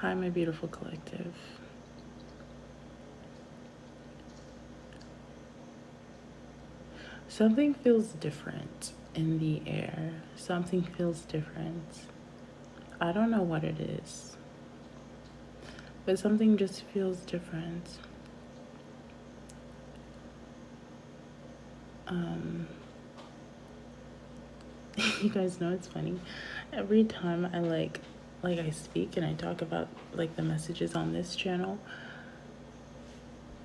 Hi, my beautiful collective. Something feels different in the air. Something feels different. I don't know what it is, but something just feels different. Um, you guys know it's funny. Every time I speak and I talk about like the messages on this channel,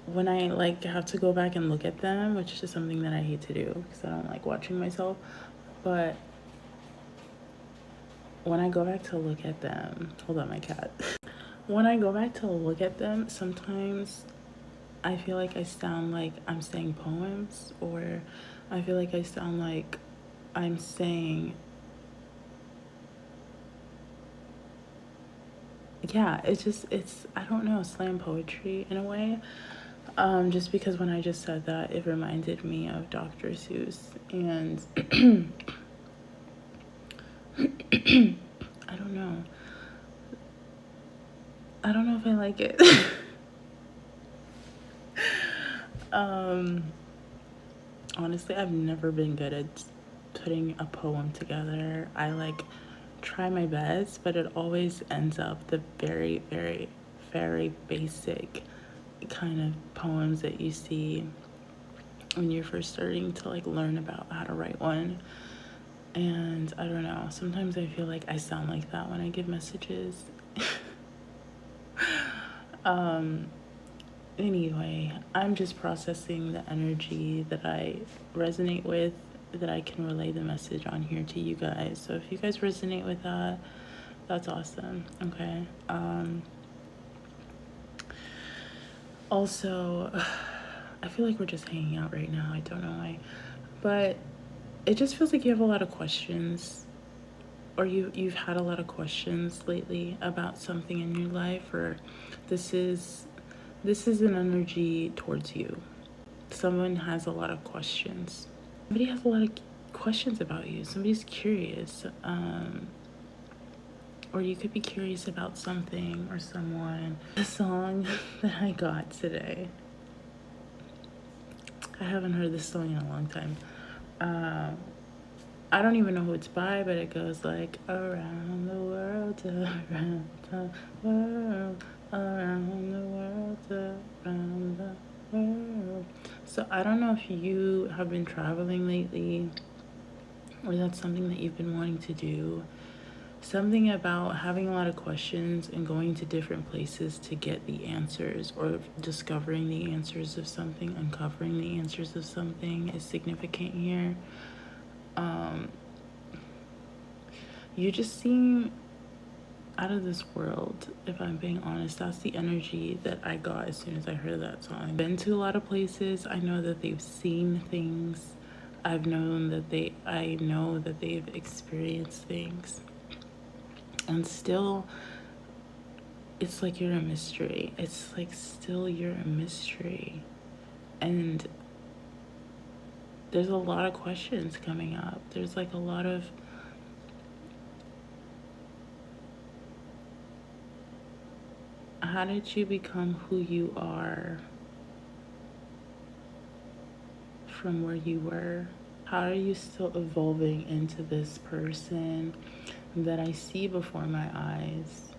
when I have to go back and look at them, which is just something that I hate to do because I don't like watching myself, but when I go back to look at them, hold on, my cat. When I go back to look at them, sometimes I feel like I sound like I'm saying poems, or I feel like I sound like I'm saying, yeah, I don't know, slam poetry in a way. Just because when I just said that, it reminded me of Dr. Seuss, and I don't know. I don't know if I like it. um, Honestly, I've never been good at putting a poem together. I try my best, but it always ends up the very, very, very basic kind of poems that you see when you're first starting to learn about how to write one. And I don't know, sometimes I feel like I sound like that when I give messages. um Anyway, I'm just processing the energy that I resonate with, that I can relay the message on here to you guys. So if you guys resonate with that, that's awesome. Okay. Also, I feel like we're just hanging out right now. I don't know why. But it just feels like you have a lot of questions, or you've had a lot of questions lately about something in your life, or this is an energy towards you. Someone has a lot of questions. Somebody has a lot of questions about you. Somebody's curious. Or you could be curious about something or someone. The song that I got today, I haven't heard this song in a long time. I don't even know who it's by, but it goes like, around the world, around the world, around the world, around the world. So I don't know if you have been traveling lately, or that's something that you've been wanting to do. Something about having a lot of questions and going to different places to get the answers, or discovering the answers of something, uncovering the answers of something is significant here. You just seem out of this world, if I'm being honest. That's the energy that I got as soon as I heard that song. I've been to a lot of places. I know that they've seen things. I know that they've experienced things. And still, it's like you're a mystery. It's like still you're a mystery. And there's a lot of questions coming up. There's a lot of how did you become who you are from where you were? How are you still evolving into this person that I see before my eyes,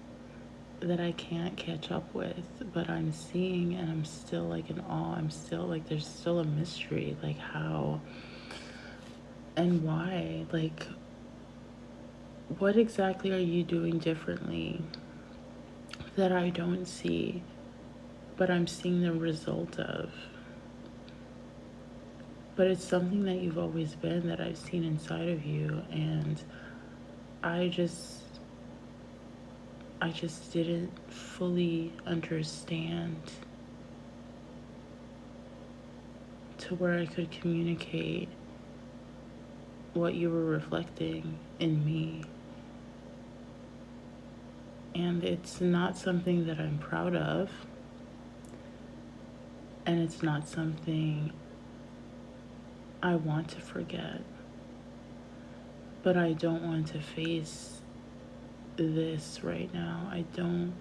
that I can't catch up with, but I'm seeing, and I'm still in awe. I'm still there's still a mystery, how and why. What exactly are you doing differently that I don't see, but I'm seeing the result of? But it's something that you've always been, that I've seen inside of you, and I just didn't fully understand to where I could communicate what you were reflecting in me. And it's not something that I'm proud of, and it's not something I want to forget. But I don't want to face this right now. I don't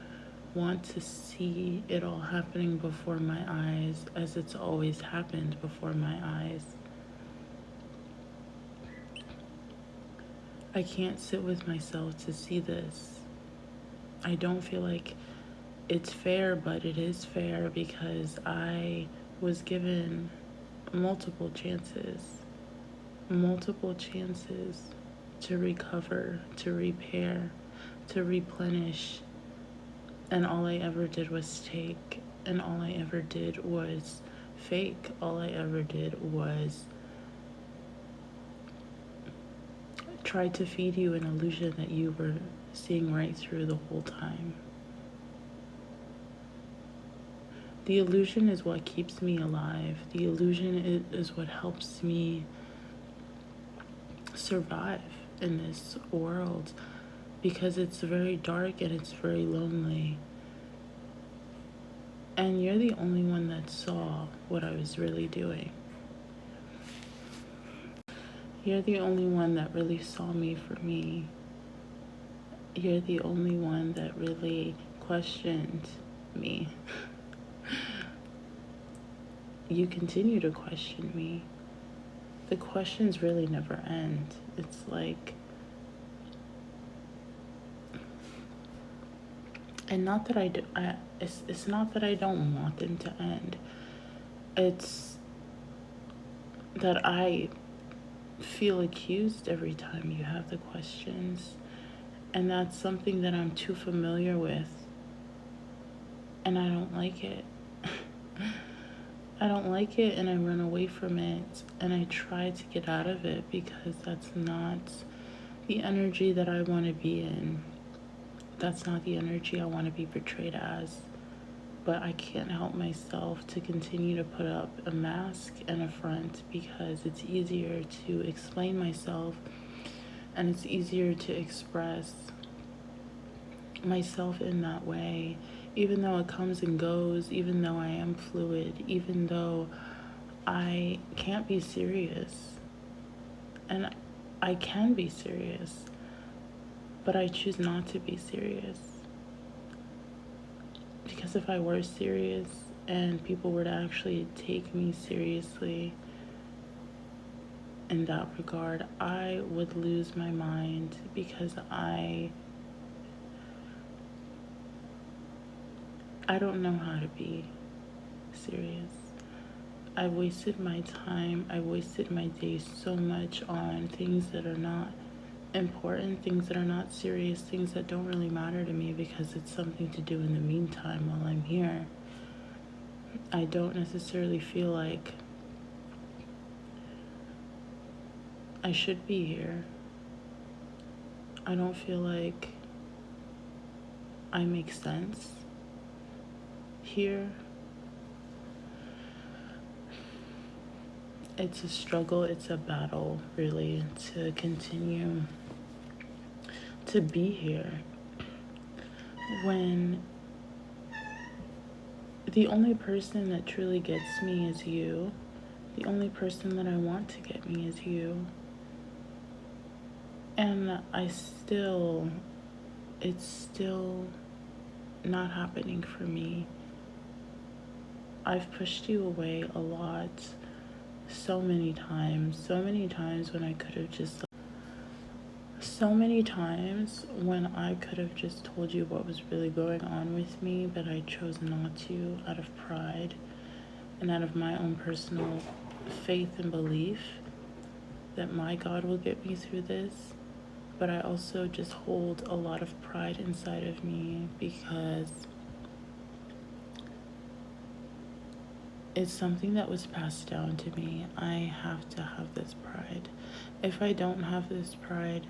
want to see it all happening before my eyes as it's always happened before my eyes. I can't sit with myself to see this. I don't feel like it's fair, but it is fair because I was given multiple chances to recover, to repair, to replenish. And all I ever did was take, and all I ever did was fake. All I ever did was try to feed you an illusion that you were seeing right through the whole time. The illusion is what keeps me alive. The illusion is what helps me survive in this world, because it's very dark and it's very lonely. And you're the only one that saw what I was really doing. You're the only one that really saw me for me. You're the only one that really questioned me. You continue to question me. The questions really never end. It's like, and not that it's not that I don't want them to end. It's that I feel accused every time you have the questions. And that's something that I'm too familiar with. And I don't like it. I don't like it, and I run away from it, and I try to get out of it because that's not the energy that I want to be in. That's not the energy I want to be portrayed as. But I can't help myself to continue to put up a mask and a front because it's easier to explain myself, and it's easier to express myself in that way. Even though it comes and goes, even though I am fluid, even though I can't be serious. And I can be serious, but I choose not to be serious. Because if I were serious and people were to actually take me seriously in that regard, I would lose my mind because I don't know how to be serious. I wasted my time, I wasted my days so much on things that are not important, things that are not serious, things that don't really matter to me because it's something to do in the meantime while I'm here. I don't necessarily feel like I should be here. I don't feel like I make sense here. It's a struggle, it's a battle, really, to continue to be here when the only person that truly gets me is you. The only person that I want to get me is you. And it's still not happening for me. I've pushed you away a lot, so many times when I could have just told you what was really going on with me, but I chose not to out of pride and out of my own personal faith and belief that my God will get me through this. But I also just hold a lot of pride inside of me because it's something that was passed down to me. I have to have this pride. If I don't have this pride,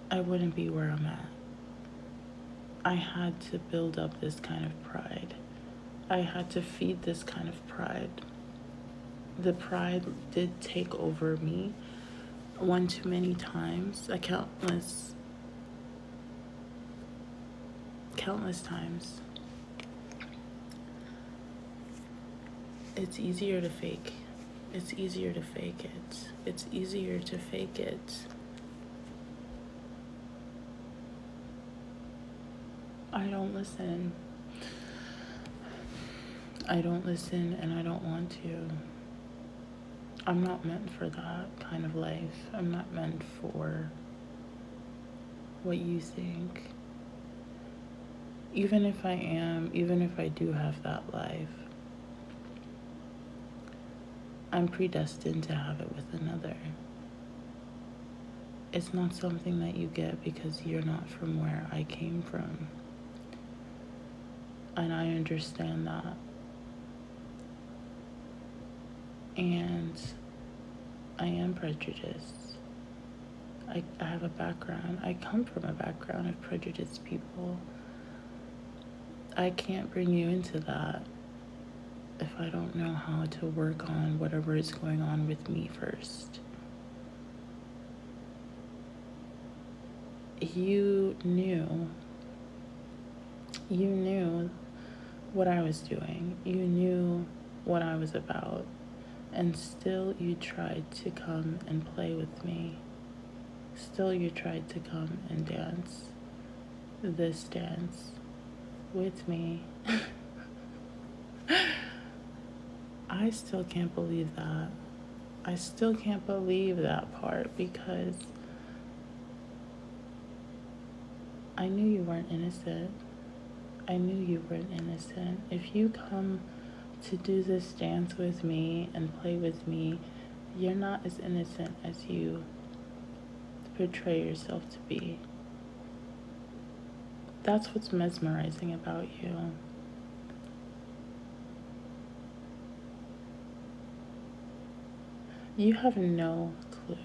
I wouldn't be where I'm at. I had to build up this kind of pride. I had to feed this kind of pride. The pride did take over me one too many times, countless times. It's easier to fake. It's easier to fake it. It's easier to fake it I don't listen. I don't listen and I don't want to. I'm not meant for that kind of life. I'm not meant for what you think. Even if I am, even if I do have that life, I'm predestined to have it with another. It's not something that you get because you're not from where I came from. And I understand that. And I am prejudiced. I have a background. I come from a background of prejudiced people. I can't bring you into that if I don't know how to work on whatever is going on with me first. You knew what I was doing. You knew what I was about. And still you tried to come and play with me. Still you tried to come and dance this dance with me. I still can't believe that. I still can't believe that part because I knew you weren't innocent. I knew you weren't innocent. If you come to do this dance with me and play with me, you're not as innocent as you portray yourself to be. That's what's mesmerizing about you. You have no clue.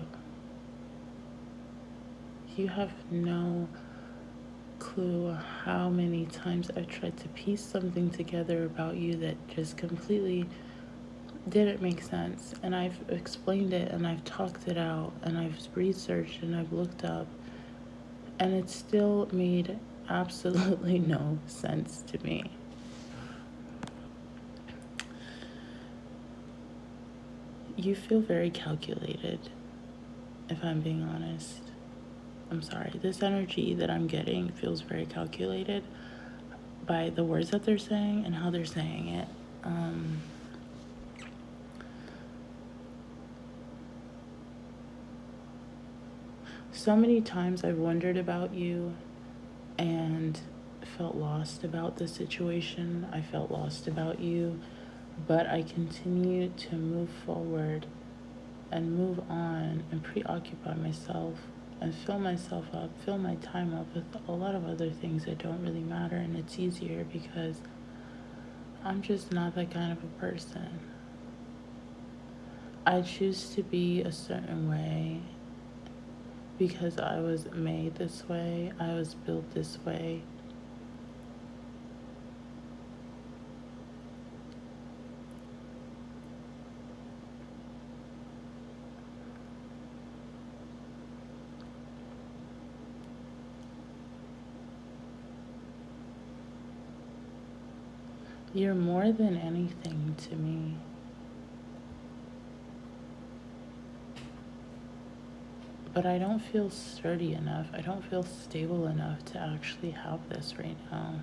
You have no clue how many times I've tried to piece something together about you that just completely didn't make sense. And I've explained it and I've talked it out and I've researched and I've looked up. And it still made absolutely no sense to me. You feel very calculated, if I'm being honest. I'm sorry. This energy that I'm getting feels very calculated by the words that they're saying and how they're saying it. So many times I've wondered about you and felt lost about the situation. I felt lost about you, but I continue to move forward and move on and preoccupy myself and fill myself up, fill my time up with a lot of other things that don't really matter. And it's easier because I'm just not that kind of a person. I choose to be a certain way because I was made this way, I was built this way. You're more than anything to me. But I don't feel sturdy enough. I don't feel stable enough to actually have this right now.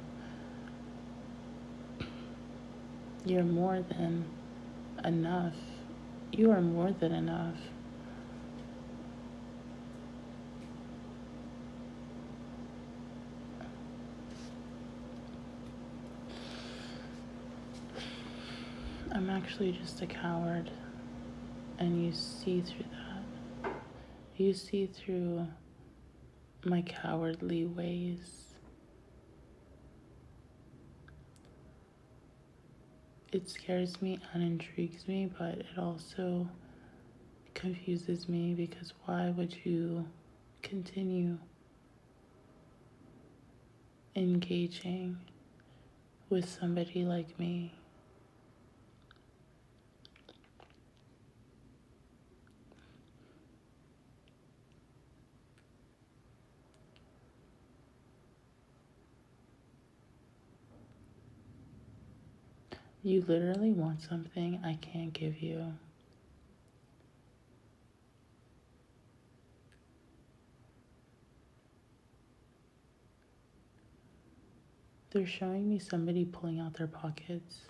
You're more than enough. You are more than enough. I'm actually just a coward. And you see through that. You see through my cowardly ways. It scares me and intrigues me, but it also confuses me because why would you continue engaging with somebody like me? You literally want something I can't give you. They're showing me somebody pulling out their pockets,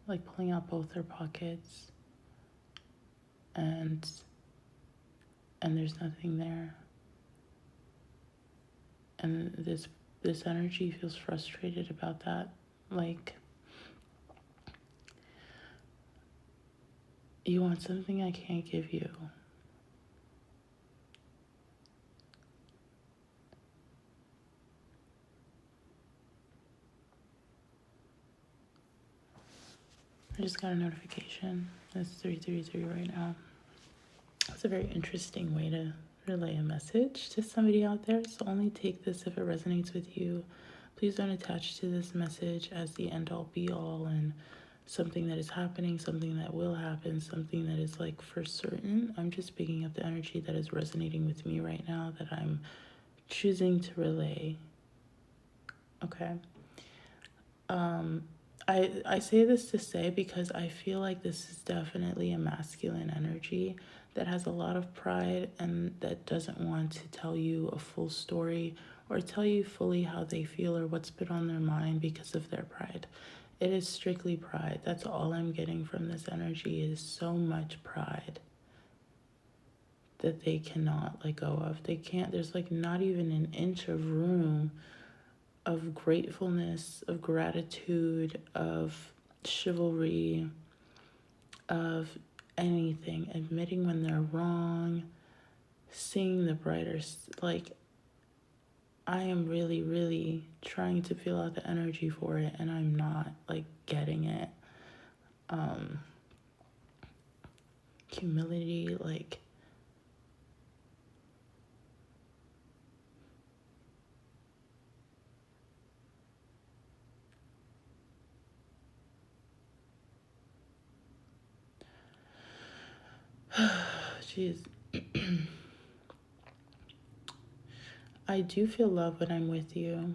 like pulling out both their pockets, and there's nothing there. And this energy feels frustrated about that. Like, you want something I can't give you. I just got a notification. It's 3:33 right now. It's a very interesting way to relay a message to somebody out there. So only take this if it resonates with you. Please don't attach to this message as the end all be all and something that is happening, something that will happen, something that is like for certain. I'm just picking up the energy that is resonating with me right now that I'm choosing to relay. Okay. I say this to say because I feel like this is definitely a masculine energy that has a lot of pride and that doesn't want to tell you a full story or tell you fully how they feel or what's been on their mind because of their pride. It is strictly pride. That's all I'm getting from this energy is so much pride that they cannot let go of. They can't, there's like not even an inch of room of gratefulness, of gratitude, of chivalry, of anything, admitting when they're wrong, seeing the brighter, like, I am really, really trying to feel out the energy for it, and I'm not, like, getting it. Humility, like, jeez. I do feel love when I'm with you.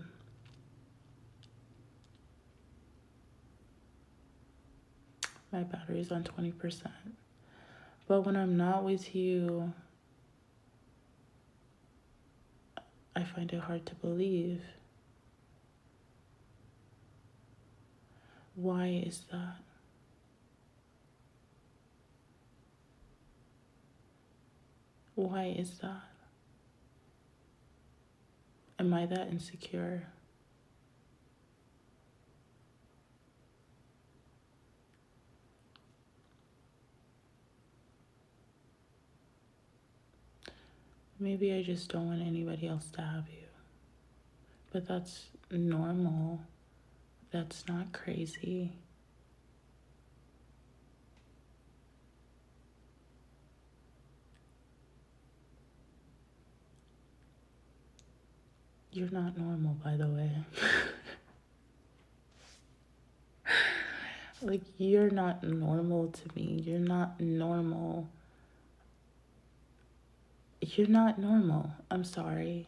My battery's on 20%. But when I'm not with you, I find it hard to believe. Why is that? Why is that? Am I that insecure? Maybe I just don't want anybody else to have you. But that's normal. That's not crazy. You're not normal, by the way. Like, you're not normal to me. You're not normal. You're not normal. I'm sorry.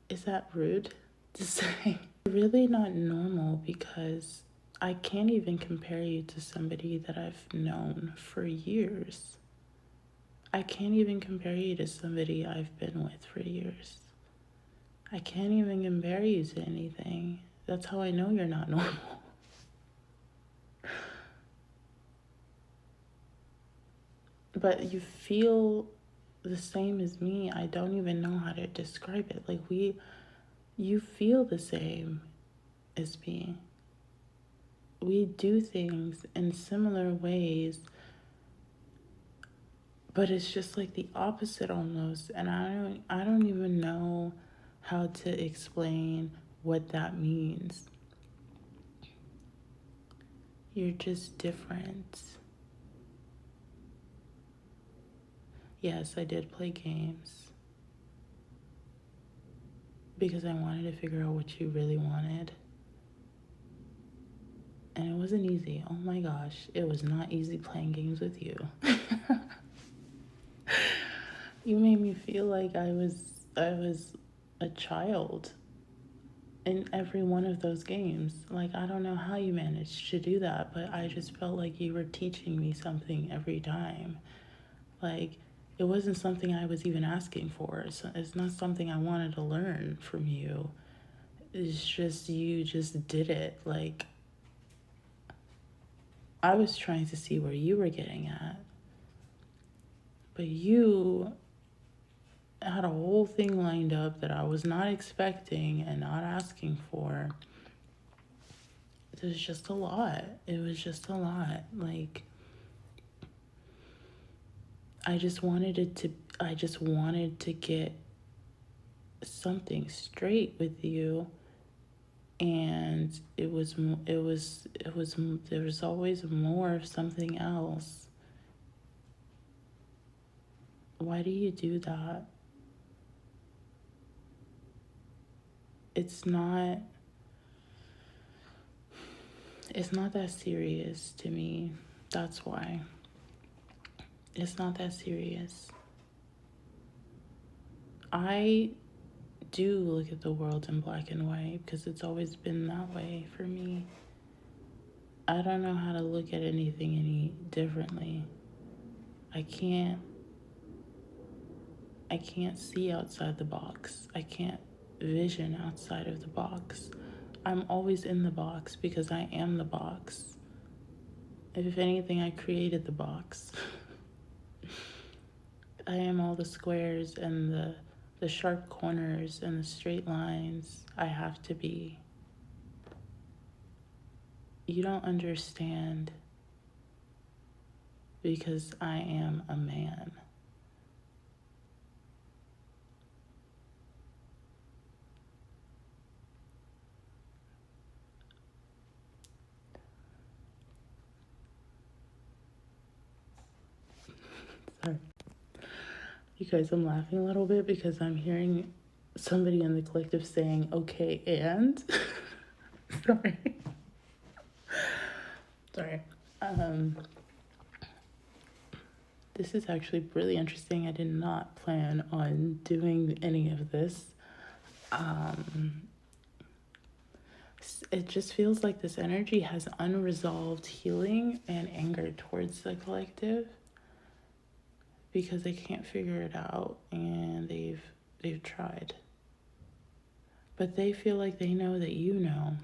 Is that rude to say? You're really not normal because I can't even compare you to somebody that I've known for years. I can't even compare you to somebody I've been with for years. I can't even compare you to anything. That's how I know you're not normal. But you feel the same as me. I don't even know how to describe it. Like, you feel the same as me. We do things in similar ways, but it's just like the opposite almost. And I don't even know how to explain what that means. You're just different. Yes, I did play games because I wanted to figure out what you really wanted. And it wasn't easy. Oh my gosh, it was not easy playing games with you. You made me feel like I was a child in every one of those games. Like, I don't know how you managed to do that, but I just felt like you were teaching me something every time. Like, it wasn't something I was even asking for. It's not something I wanted to learn from you. it's just you just did it. Like, I was trying to see where you were getting at, but you had a whole thing lined up that I was not expecting and not asking for. It was just a lot. It was just a lot. Like, I just wanted to get something straight with you, and there was always more of something else. Why do you do that? It's not that serious to me. That's why. It's not that serious. I do look at the world in black and white because it's always been that way for me. I don't know how to look at anything any differently. I can't see outside the box. I can't vision outside of the box. I'm always in the box because I am the box. If anything, I created the box. I am all the squares and the sharp corners and the straight lines. I have to be. You don't understand because I am a man. Sorry. You guys, I'm laughing a little bit because I'm hearing somebody in the collective saying, okay, and? Sorry. Sorry. This is actually really interesting. I did not plan on doing any of this. It just feels like this energy has unresolved healing and anger towards the collective because they can't figure it out, and they've tried. But they feel like they know that you know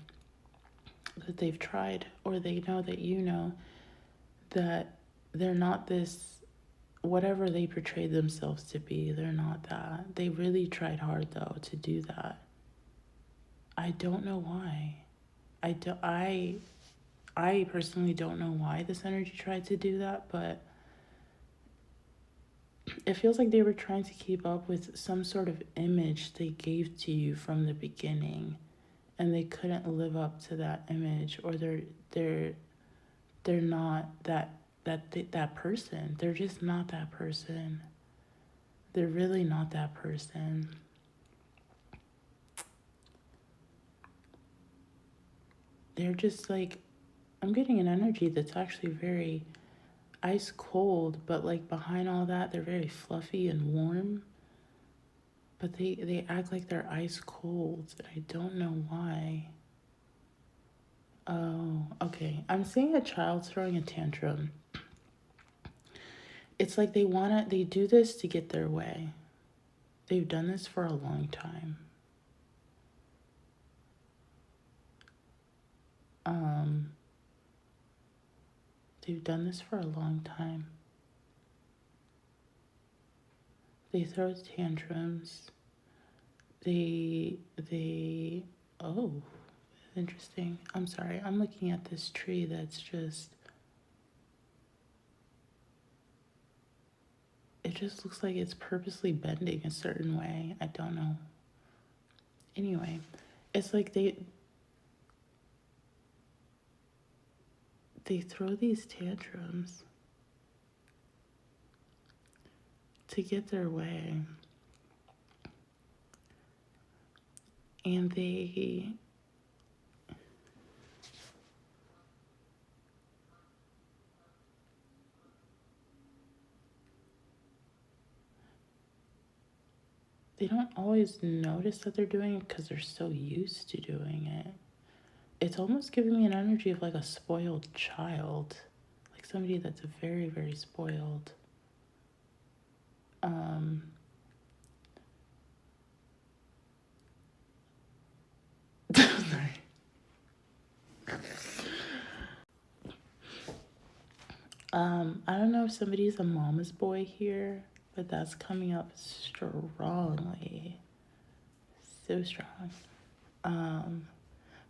that they've tried, or they know that you know that they're not this, whatever they portrayed themselves to be, they're not that. They really tried hard though to do that. I don't know why. I personally don't know why this energy tried to do that, but it feels like they were trying to keep up with some sort of image they gave to you from the beginning, and they couldn't live up to that image, or they're not that person. They're just not that person. They're really not that person. They're just like, I'm getting an energy that's actually very ice cold, but like behind all that, they're very fluffy and warm. But they act like they're ice cold. I don't know why. Oh, okay. I'm seeing a child throwing a tantrum. It's like they do this to get their way. They've done this for a long time. They've done this for a long time. They throw tantrums. Oh, interesting. I'm sorry. I'm looking at this tree that's just, it just looks like it's purposely bending a certain way. I don't know. Anyway, it's like they throw these tantrums to get their way. And they don't always notice that they're doing it because they're so used to doing it. It's almost giving me an energy of like a spoiled child, like somebody that's very, very spoiled. I don't know if somebody's a mama's boy here, but that's coming up strongly. So strong.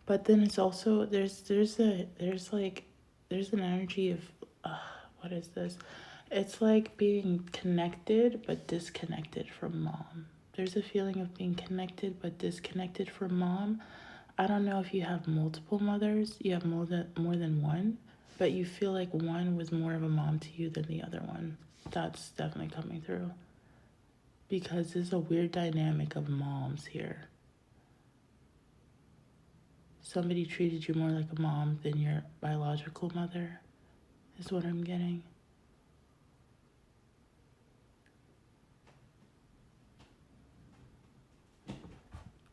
But then it's also there's an energy of what is this? It's like being connected but disconnected from mom. There's a feeling of being connected but disconnected from mom. I don't know if you have multiple mothers, you have more than one, but you feel like one was more of a mom to you than the other one. That's definitely coming through. Because there's a weird dynamic of moms here. Somebody treated you more like a mom than your biological mother, is what I'm getting.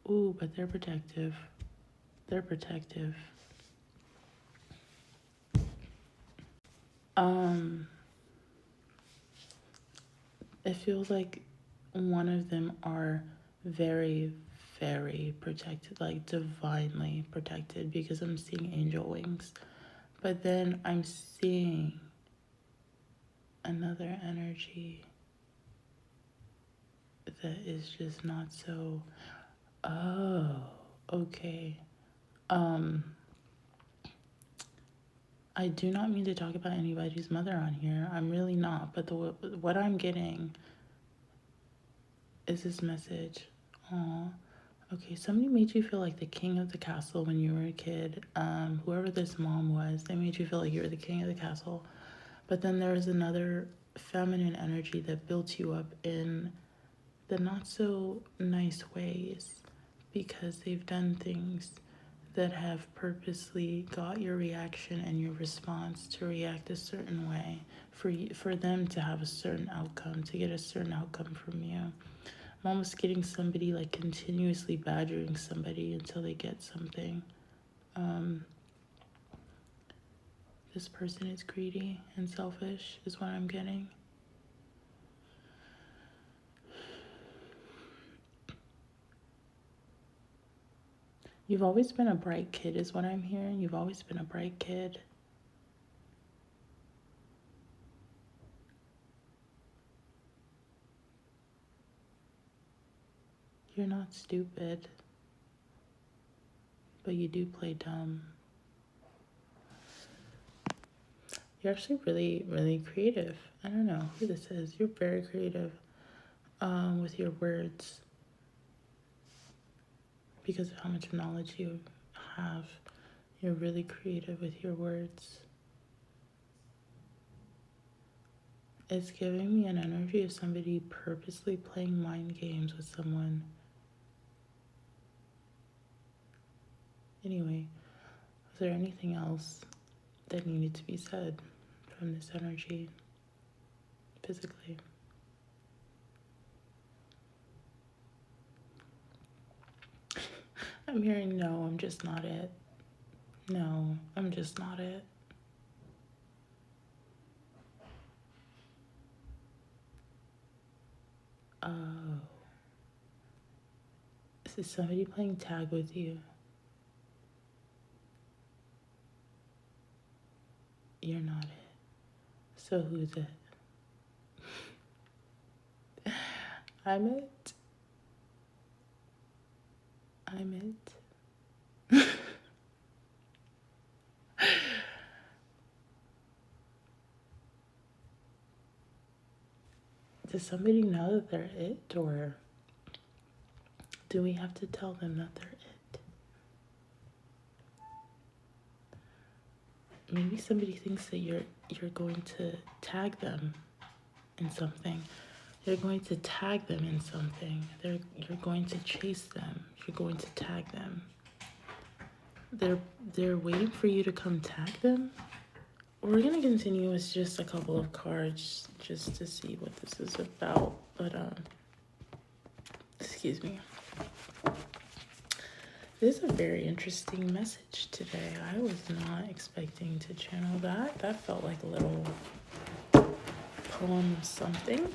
Ooh, but they're protective. They're protective. It feels like one of them are very, very protected, like divinely protected, because I'm seeing angel wings. But then I'm seeing another energy that is just not so. Oh, okay. I do not mean to talk about anybody's mother on here. I'm really not. But what I'm getting is this message. Aw. Okay, somebody made you feel like the king of the castle when you were a kid. Whoever this mom was, they made you feel like you were the king of the castle. But then there was another feminine energy that built you up in the not so nice ways because they've done things that have purposely got your reaction and your response to react a certain way for them to have a certain outcome, to get a certain outcome from you. I'm almost getting somebody like continuously badgering somebody until they get something. This person is greedy and selfish is what I'm getting. You've always been a bright kid is what I'm hearing. You've always been a bright kid. You're not stupid, but you do play dumb. You're actually really, really creative. I don't know who this is. You're very creative with your words because of how much knowledge you have. You're really creative with your words. It's giving me an energy of somebody purposely playing mind games with someone. Anyway, was there anything else that needed to be said from this energy physically? I'm hearing no, I'm just not it. No, I'm just not it. Oh. Is somebody playing tag with you? You're not it. So who's it? I'm it. I'm it. Does somebody know that they're it, or do we have to tell them that they're it? Maybe somebody thinks that you're going to tag them in something. You're going to tag them in something. You're going to chase them. You're going to tag them. They're waiting for you to come tag them. We're gonna continue with just a couple of cards just to see what this is about. But excuse me. This is a very interesting message today. I was not expecting to channel that. That felt like a little poem of something.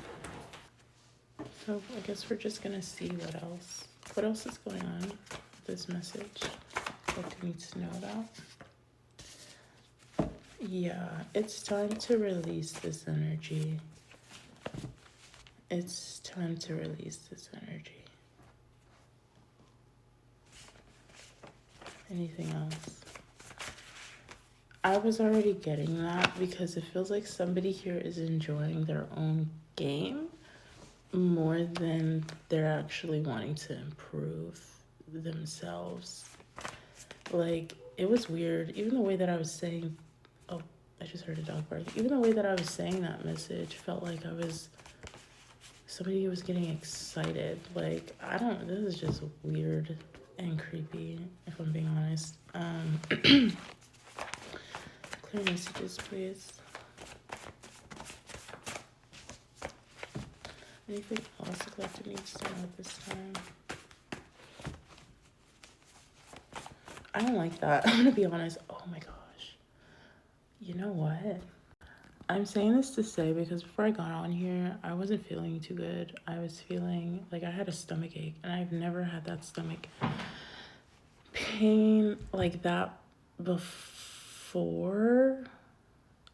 So I guess we're just gonna see what else is going on with this message. What do you need to know about? Yeah, it's time to release this energy. It's time to release this energy. Anything else? I was already getting that because it feels like somebody here is enjoying their own game more than they're actually wanting to improve themselves. Like, it was weird. Even the way that I was saying, oh, I just heard a dog bark. Even the way that I was saying that message felt like somebody was getting excited. Like, I don't, this is just weird and creepy, if I'm being honest. Clear messages, please. Anything else the collective needs to know at this time? I don't like that. I'm gonna be honest. Oh my gosh. You know what? I'm saying this to say because before I got on here, I wasn't feeling too good. I was feeling like I had a stomach ache, and I've never had that stomach pain like that before.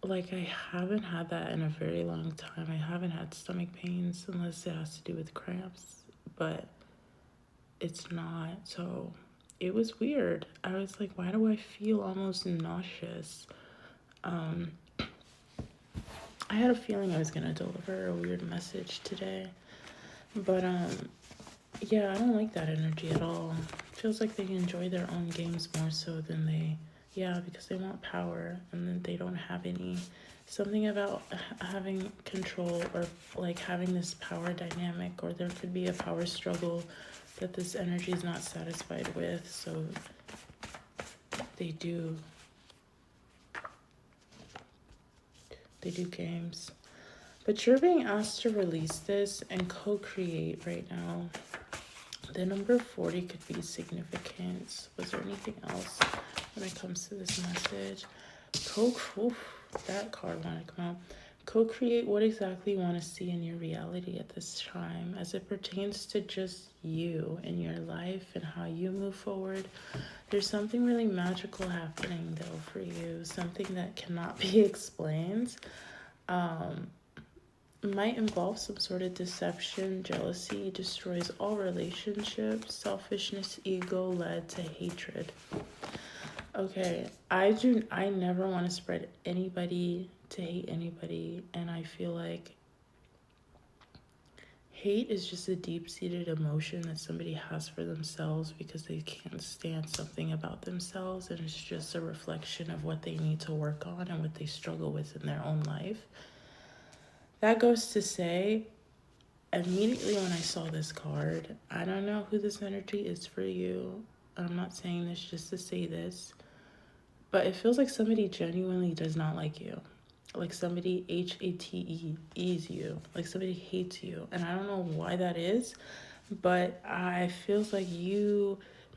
Like, I haven't had that in a very long time. I haven't had stomach pains unless it has to do with cramps, but it's not. So it was weird. I was like, why do I feel almost nauseous? I had a feeling I was gonna deliver a weird message today, but yeah, I don't like that energy at all. It feels like they enjoy their own games more so than yeah, because they want power and then they don't have any. Something about having control or like having this power dynamic, or there could be a power struggle that this energy is not satisfied with, so they do games. But you're being asked to release this and co-create right now. The number 40 could be significant. Was there anything else when it comes to this message? That card wanted to come out. Co-create what exactly you want to see in your reality at this time as it pertains to just you and your life and how you move forward. There's something really magical happening though for you, something that cannot be explained. Might involve some sort of deception. Jealousy destroys all relationships. Selfishness, ego led to hatred. Okay, I never want to spread anybody to hate anybody, and I feel like hate is just a deep-seated emotion that somebody has for themselves because they can't stand something about themselves, and it's just a reflection of what they need to work on and what they struggle with in their own life. That goes to say, immediately when I saw this card, I don't know who this energy is for you. I'm not saying this just to say this, but it feels like somebody genuinely does not like you. Like somebody HATEs you. Like somebody hates you. And I don't know why that is, but I feels like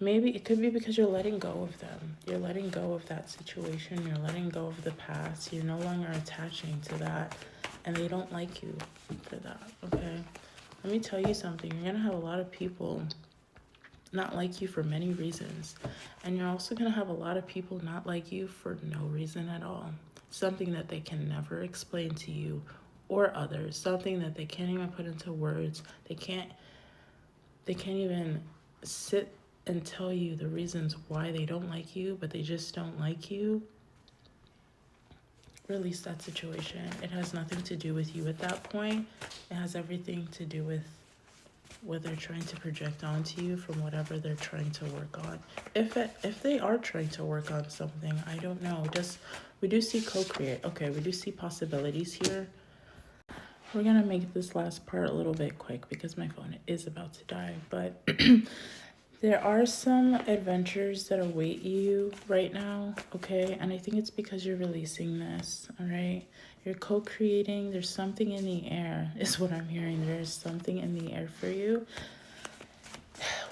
maybe it could be because you're letting go of them. You're letting go of that situation. You're letting go of the past. You're no longer attaching to that. And they don't like you for that, okay? Let me tell you something. You're going to have a lot of people not like you for many reasons. And you're also going to have a lot of people not like you for no reason at all. Something that they can never explain to you or others. Something that they can't even put into words. They can't even sit and tell you the reasons why they don't like you, but they just don't like you. Release that situation. It has nothing to do with you at that point. It has everything to do with what they're trying to project onto you from whatever they're trying to work on. If they are trying to work on something, I don't know. We do see co-create. Okay, we do see possibilities here. We're gonna make this last part a little bit quick because my phone is about to die, but there are some adventures that await you right now, okay? And I think it's because you're releasing this, all right? You're co-creating. There's something in the air is what I'm hearing. There's something in the air for you.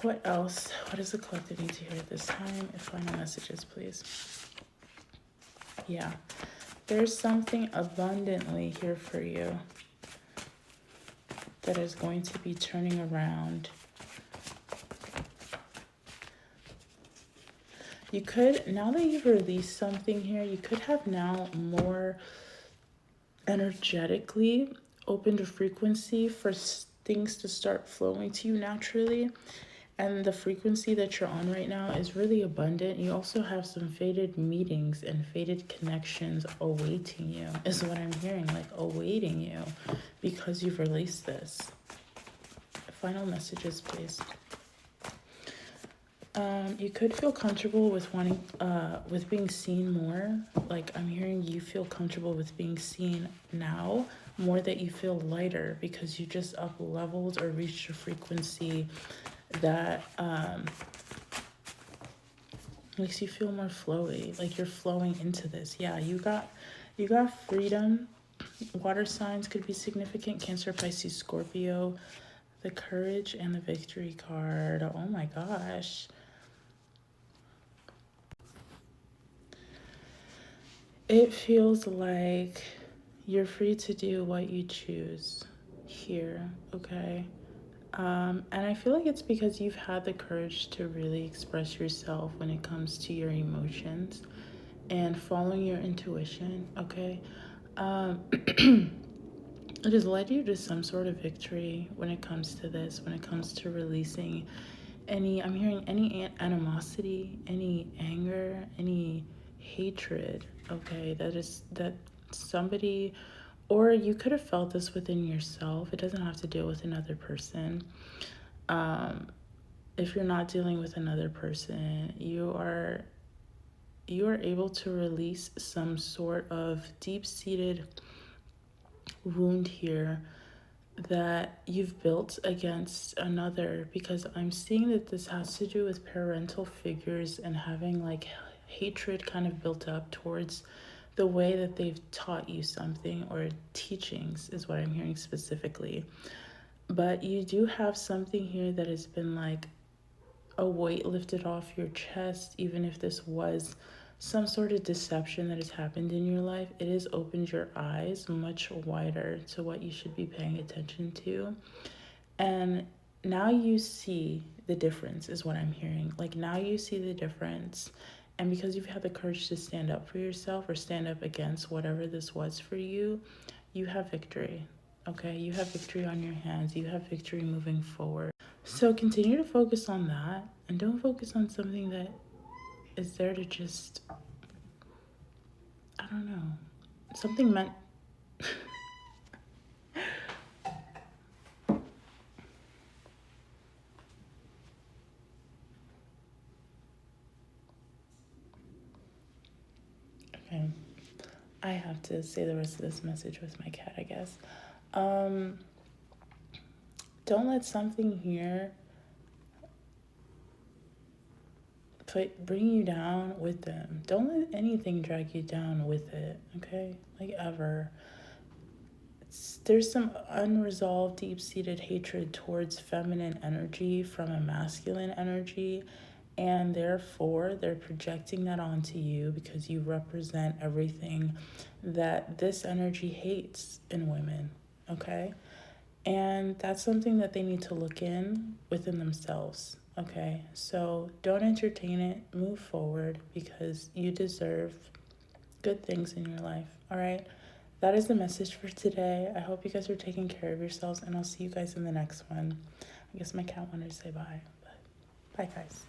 What else? What does the collective need to hear at this time? Final messages, please. Yeah. There's something abundantly here for you that is going to be turning around. You could, now that you've released something here, you could have now more energetically opened a frequency for things to start flowing to you naturally. And the frequency that you're on right now is really abundant. You also have some fated meetings and fated connections awaiting you, is what I'm hearing, like awaiting you because you've released this. Final messages, please. You could feel comfortable with wanting, with being seen more. Like I'm hearing you feel comfortable with being seen now more, that you feel lighter because you just up leveled or reached a frequency that makes you feel more flowy, like you're flowing into this. Yeah, you got freedom. Water signs could be significant: Cancer, Pisces, Scorpio. The Courage and the Victory card. Oh my gosh. It feels like you're free to do what you choose here, okay? And I feel like it's because you've had the courage to really express yourself when it comes to your emotions and following your intuition, okay? It has led you to some sort of victory when it comes to this, when it comes to releasing any, I'm hearing any animosity, any anger, any hatred, okay? That somebody, or you could have felt this within yourself. It doesn't have to deal with another person. If you're not dealing with another person, you are able to release some sort of deep-seated wound here that you've built against another, because I'm seeing that this has to do with parental figures and having like hatred kind of built up towards the way that they've taught you something, or teachings is what I'm hearing specifically. But you do have something here that has been like a weight lifted off your chest. Even if this was some sort of deception that has happened in your life, it has opened your eyes much wider to what you should be paying attention to. And now you see the difference, is what I'm hearing. Like now you see the difference. And because you've had the courage to stand up for yourself, or stand up against whatever this was for you, you have victory. Okay, you have victory on your hands. You have victory moving forward. So continue to focus on that, and don't focus on something that is there to just, I don't know, something meant. Okay, I have to say the rest of this message with my cat, I guess. Um, don't let something here bring you down with them. Don't let anything drag you down with it, okay? Like ever. There's some unresolved, deep-seated hatred towards feminine energy from a masculine energy, and therefore they're projecting that onto you because you represent everything that this energy hates in women, okay? And that's something that they need to look in within themselves, okay? So don't entertain it, move forward, because you deserve good things in your life, all right? That is the message for today. I hope you guys are taking care of yourselves, and I'll see you guys in the next one. I guess my cat wanted to say bye, but bye, guys.